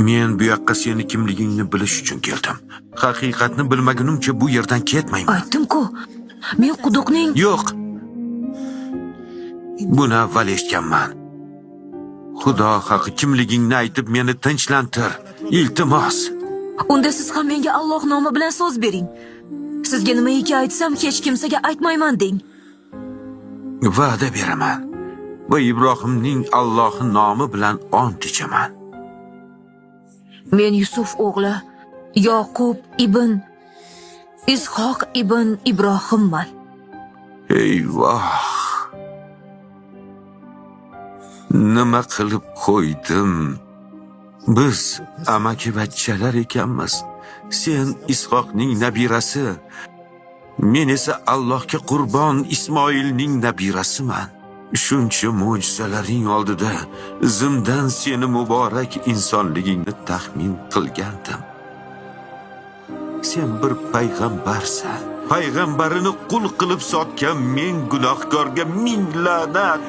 Men bu yoqqa seni kimligingni bilish uchun keldim. Haqiqatni bilmagunimcha bu yerdan ketmayman. Aytdim-ku, men quduqning... Yo'q. Buni avval eshitganman. Xudo haqqi kimligingni aytib meni tinchlantir. Iltimos. Unda siz ham menga Alloh nomi bilan so'z bering. Sizga nimaiki aytsam hech kimsaga aytmayman deng. Va'da beraman. Va Ibrohimning Alloh nomi bilan ont ichaman. Men Yusuf o'g'li Yoqub ibn Ishoq ibn Ibrohimman. Eyvoh. Nima qilib qo'ydim? Biz amaki-bachchalar ekanmiz. Sen Ishoqning nabirasi, men esa Allohga qurbon Ismoilning nabirasiman. Shuncha mo'jizalaring oldida zimdan seni muborak insonligingni taxmin qilgandim. Sen bir payg'ambarsan. Payg'ambarini qul qilib sotgan men gunohkorga ming la'nat.